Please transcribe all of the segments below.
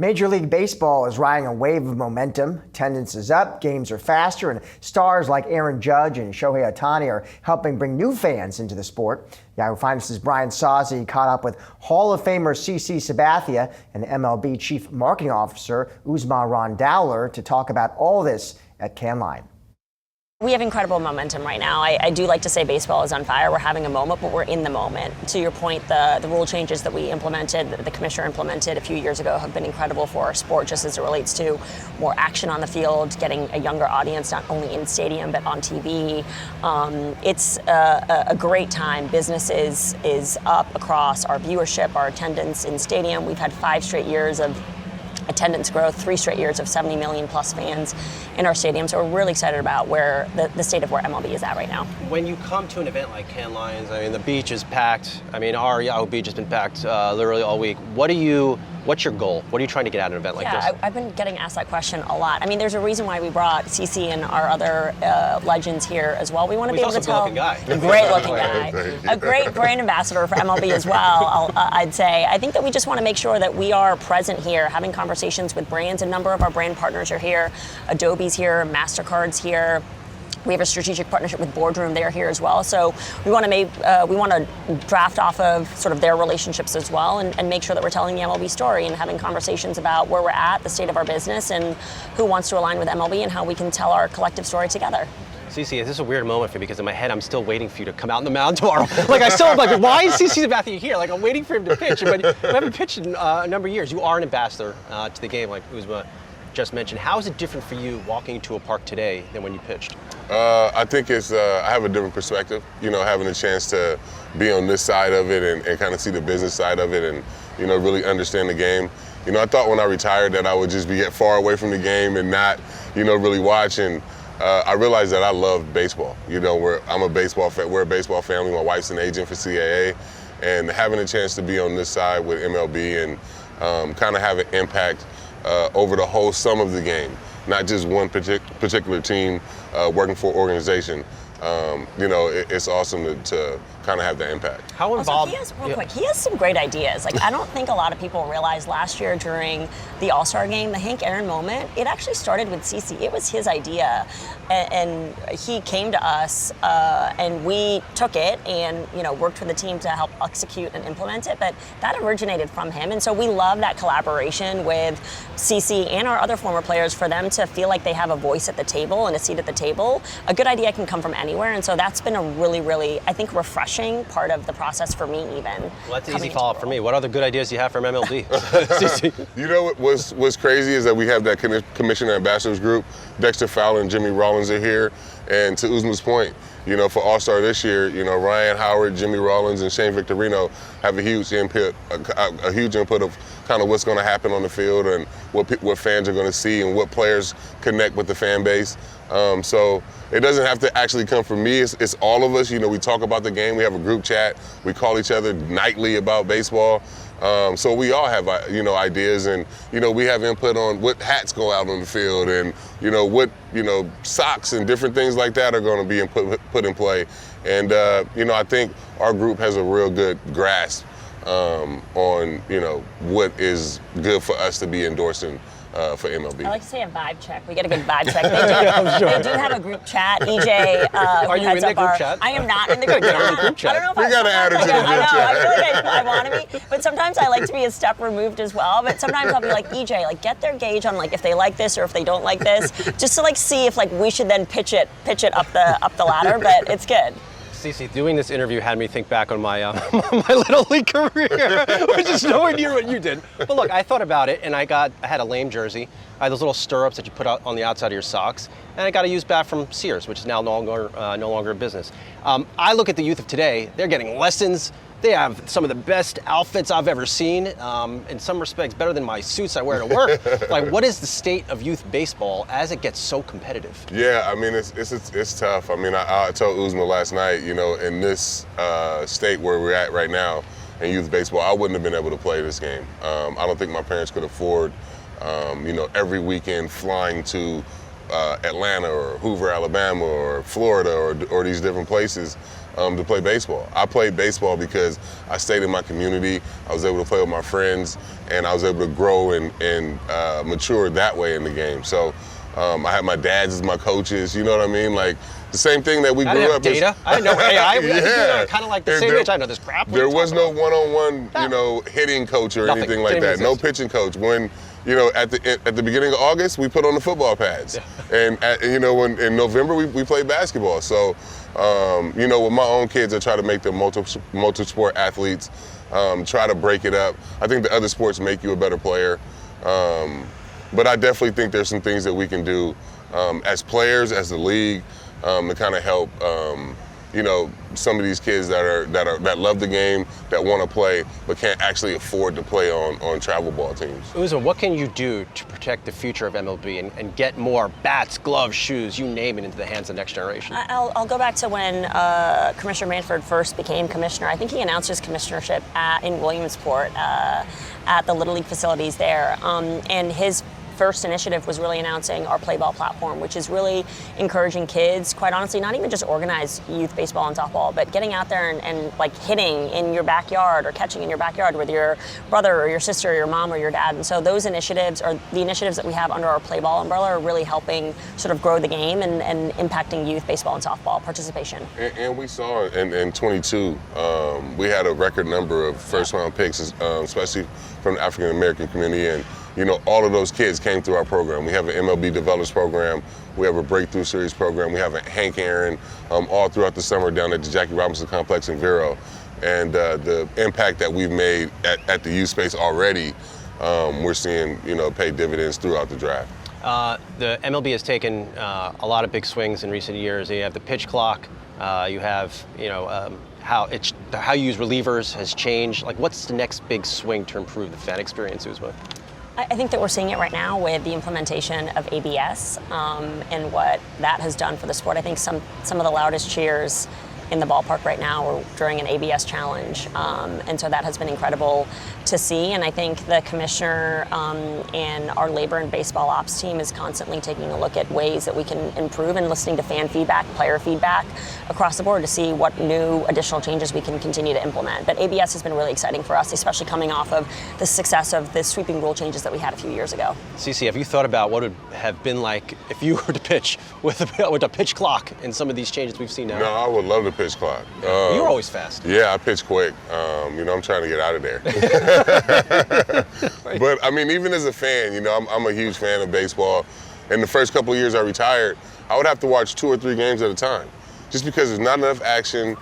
Major League Baseball is riding a wave of momentum. Attendance is up, games are faster, and stars like Aaron Judge and Shohei Ohtani are helping bring new fans into the sport. Yahoo Finance's Brian Sozzi caught up with Hall of Famer CC Sabathia and MLB Chief Marketing Officer Uzma Rawn Dowler to talk about all this at Cannes Lion. We have incredible momentum right now. I do like to say baseball is on fire. We're having a moment, but we're in the moment. To your point, the rule changes that we implemented, that the commissioner implemented a few years ago, have been incredible for our sport, just as it relates to more action on the field, getting a younger audience, not only in stadium, but on TV. It's a great time. Business is up across our viewership, our attendance in stadium. We've had 5 straight years of attendance growth, 3 straight years of 70 million plus fans in our stadium. So we're really excited about where the state of where MLB is at right now. When you come to an event like Cannes Lions, I mean, the beach is packed. I mean, our Yahoo beach has been packed literally all week. What's your goal? What are you trying to get out of an event like this? Yeah, I've been getting asked that question a lot. I mean, there's a reason why we brought CC and our other legends here as well. We want to be able to tell. He's also a good-looking guy. A great-looking guy. A great brand ambassador for MLB as well, I'd say. I think that we just want to make sure that we are present here, having conversations with brands. A number of our brand partners are here. Adobe's here, MasterCard's here. We have a strategic partnership with Boardroom. They're here as well. So we want to draft off of sort of their relationships as well and make sure that we're telling the MLB story and having conversations about where we're at, the state of our business, and who wants to align with MLB and how we can tell our collective story together. CC, this is a weird moment for me because in my head I'm still waiting for you to come out on the mound tomorrow. Like I'm like, why is CC Sabathia here? Like I'm waiting for him to pitch, but you haven't pitched in a number of years. You are an ambassador to the game, like Uzma just mentioned. How is it different for you walking into a park today than when you pitched? I think it's, I have a different perspective, having a chance to be on this side of it and kind of see the business side of it and, really understand the game. I thought when I retired that I would just be far away from the game and not, really watch. And I realized that I love baseball. I'm a baseball fan. We're a baseball family. My wife's an agent for CAA. And having a chance to be on this side with MLB and kind of have an impact over the whole sum of the game, not just one particular team working for an organization. It's awesome to kind of have that impact. How involved? He has some great ideas. Like, I don't think a lot of people realize last year during the All-Star game, the Hank Aaron moment, it actually started with CC. It was his idea, and he came to us, and we took it and worked with the team to help execute and implement it. But that originated from him, and so we love that collaboration with CC and our other former players for them to feel like they have a voice at the table and a seat at the table. A good idea can come from anywhere, and so that's been a really, really, I think, refreshing part of the process for me even. Well, that's an easy follow-up for me. What other good ideas do you have from MLB? What's crazy is that we have that commissioner ambassadors group. Dexter Fowler and Jimmy Rollins are here. And to Uzma's point, for All-Star this year, Ryan Howard, Jimmy Rollins, and Shane Victorino have a huge input of kind of what's going to happen on the field and what fans are going to see and what players connect with the fan base. So it doesn't have to actually come from me. It's all of us. We talk about the game. We have a group chat. We call each other nightly about baseball. So we all have, ideas, and, we have input on what hats go out on the field and, what, socks and different things like that are going to be put in play. And, I think our group has a real good grasp on, what is good for us to be endorsing for MLB. I like to say a vibe check. We get a good vibe check. They do have a group chat. EJ, are you in the group chat? I am not in the group chat. I don't know if we got to add it to the group chat. I feel like I want to be, but sometimes I like to be a step removed as well. But sometimes I'll be like, EJ, get their gauge on if they like this or if they don't like this, just to see if we should then pitch it up the ladder. But it's good. CC, doing this interview had me think back on my my Little League career, which is nowhere near what you did. But look, I thought about it, and I had a lame jersey. I had those little stirrups that you put out on the outside of your socks, and I got a used bat from Sears, which is now no longer a business. I look at the youth of today; they're getting lessons. They have some of the best outfits I've ever seen. In some respects, better than my suits I wear to work. What is the state of youth baseball as it gets so competitive? Yeah, I mean, it's tough. I mean, I told Uzma last night, in this state where we're at right now in youth baseball, I wouldn't have been able to play this game. I don't think my parents could afford, every weekend flying to Atlanta or Hoover, Alabama, or Florida, or these different places to play baseball. I played baseball because I stayed in my community. I was able to play with my friends, and I was able to grow and mature that way in the game. So I had my dads as my coaches. You know what I mean? Like the same thing that we I grew didn't up. have data. I didn't know AI. Yeah. Kind of like the same age. I know this crap. There was no one-on-one, hitting coach or Nothing. anything like Didn't that. even No exist. pitching coach. When at the beginning of August, we put on the football pads, and when in November we played basketball. So, with my own kids, I try to make them multi-sport athletes. Try to break it up. I think the other sports make you a better player, but I definitely think there's some things that we can do as players, as the league, to kind of help. Some of these kids that love the game, that want to play, but can't actually afford to play on travel ball teams. Uzma, what can you do to protect the future of MLB and get more bats, gloves, shoes, you name it, into the hands of the next generation? I'll go back to when Commissioner Manfred first became commissioner. I think he announced his commissionership in Williamsport at the Little League facilities there, and his first initiative was really announcing our Play Ball platform, which is really encouraging kids, quite honestly, not even just organized youth baseball and softball, but getting out there and like hitting in your backyard or catching in your backyard with your brother or your sister or your mom or your dad. And so those initiatives, or the initiatives that we have under our Play Ball umbrella, are really helping sort of grow the game and impacting youth baseball and softball participation. And we saw in 22, we had a record number of first-round picks, especially from the African American community, and all of those kids came through our program. We have an MLB Developers program. We have a Breakthrough Series program. We have a Hank Aaron all throughout the summer down at the Jackie Robinson Complex in Vero. And the impact that we've made at the youth space already, we're seeing, pay dividends throughout the draft. The MLB has taken a lot of big swings in recent years. You have the pitch clock. You have, how you use relievers has changed. Like, what's the next big swing to improve the fan experience, Uzma? I think that we're seeing it right now with the implementation of ABS and what that has done for the sport. I think some of the loudest cheers in the ballpark right now are during an ABS challenge, and so that has been incredible to see. And I think the commissioner and our labor and baseball ops team is constantly taking a look at ways that we can improve and listening to fan feedback, player feedback across the board to see what new additional changes we can continue to implement. But ABS has been really exciting for us, especially coming off of the success of the sweeping rule changes that we had a few years ago. Cece, have you thought about what it would have been like if you were to pitch with a pitch clock in some of these changes we've seen now? No, I would love to pitch clock. You were always fast. Yeah, I pitch quick. I'm trying to get out of there. But I mean, even as a fan, I'm a huge fan of baseball. And the first couple of years I retired, I would have to watch 2 or 3 games at a time, just because there's not enough action.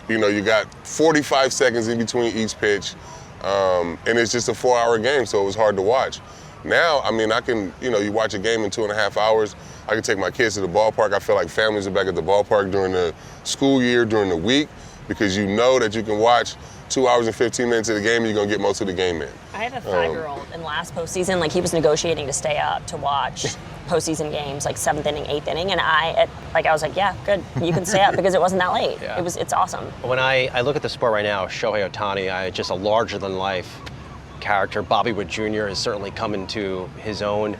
You got 45 seconds in between each pitch, and it's just a 4-hour game, so it was hard to watch. Now, I mean, I can, you watch a game in 2.5 hours. I can take my kids to the ballpark. I feel like families are back at the ballpark during the school year, during the week, because you know that you can watch 2 hours and 15 minutes of the game and you're going to get most of the game in. I have a 5-year-old in last postseason, like he was negotiating to stay up to watch postseason games, like 7th inning, 8th inning, and I was like, yeah, good, you can stay up because it wasn't that late. Yeah. It's awesome. When I look at the sport right now, Shohei Ohtani, just a larger-than-life character. Bobby Wood Jr. has certainly come into his own.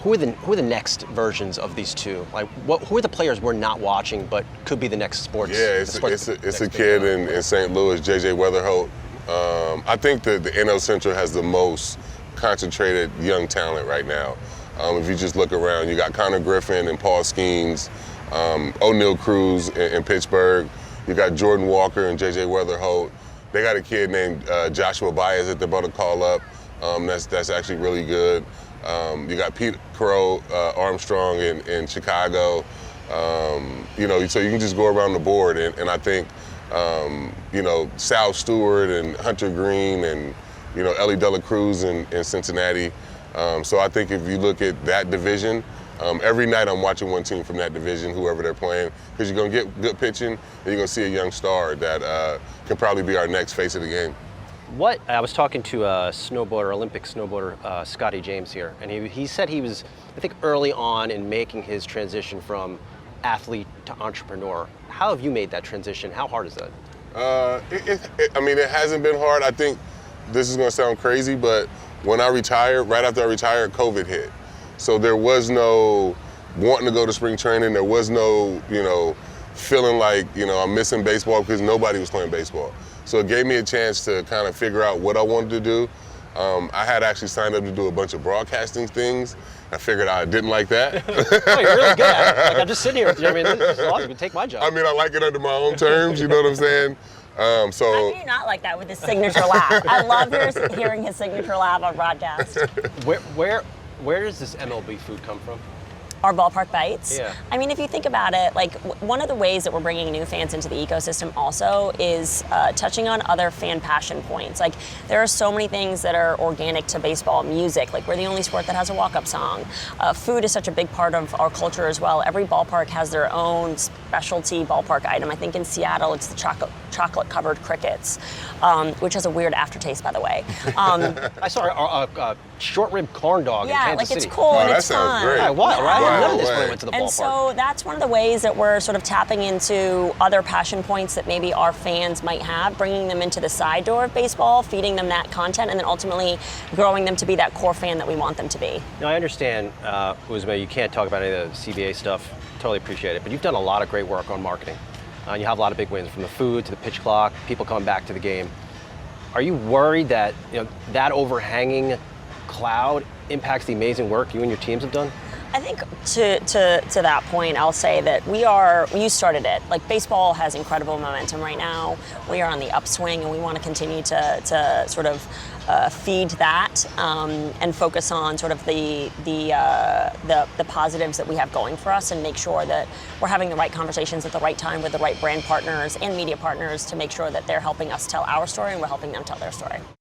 Who are the next versions of these two? Like, who are the players we're not watching but could be the next sports? Yeah, it's a kid in St. Louis, JJ Weatherholt. I think the NL Central has the most concentrated young talent right now. If you just look around, you got Connor Griffin and Paul Skeens, O'Neal Cruz in Pittsburgh. You got Jordan Walker and JJ Weatherholt. They got a kid named Joshua Baez that they're about to call up. That's actually really good. You got Pete Crow Armstrong in Chicago. So you can just go around the board, and I think Sal Stewart and Hunter Green and Ellie Dela Cruz in Cincinnati. So I think if you look at that division, every night I'm watching one team from that division, whoever they're playing, because you're going to get good pitching and you're going to see a young star that can probably be our next face of the game. I was talking to a Olympic snowboarder, Scotty James here, and he said he was, I think, early on in making his transition from athlete to entrepreneur. How have you made that transition? How hard is that? It hasn't been hard. I think this is going to sound crazy, but when I retired, right after I retired, COVID hit. So there was no wanting to go to spring training. There was no, feeling like, I'm missing baseball because nobody was playing baseball. So it gave me a chance to kind of figure out what I wanted to do. I had actually signed up to do a bunch of broadcasting things. I figured I didn't like that. Oh, you're really good at it. Like, I'm just sitting here with you. I mean, this is awesome. You can take my job. I mean, I like it under my own terms, you know what I'm saying? How do you not like that with his signature laugh? I love hearing his signature laugh on broadcast. Where does this MLB food come from? Our ballpark bites. Yeah. I mean, if you think about it, like one of the ways that we're bringing new fans into the ecosystem also is touching on other fan passion points. Like there are so many things that are organic to baseball. Music, like we're the only sport that has a walk-up song. Food is such a big part of our culture as well. Every ballpark has their own specialty ballpark item. I think in Seattle it's the chocolate-covered crickets, which has a weird aftertaste, by the way. I saw a short-rib corn dog in Kansas City. It's cool and that it's sounds fun. great. I was, right? I love this when I went to the And ballpark. so that's one of the ways that we're sort of tapping into other passion points that maybe our fans might have, bringing them into the side door of baseball, feeding them that content, and then ultimately growing them to be that core fan that we want them to be. Now, I understand, Uzma, you can't talk about any of the CBA stuff. Totally appreciate it. But you've done a lot of great work on marketing. And you have a lot of big wins, from the food to the pitch clock, people coming back to the game. Are you worried that that overhanging cloud impacts the amazing work you and your teams have done? I think to that point, I'll say that you started it. Like baseball has incredible momentum right now. We are on the upswing, and we want to continue to sort of feed that and focus on sort of the positives that we have going for us, and make sure that we're having the right conversations at the right time with the right brand partners and media partners to make sure that they're helping us tell our story and we're helping them tell their story.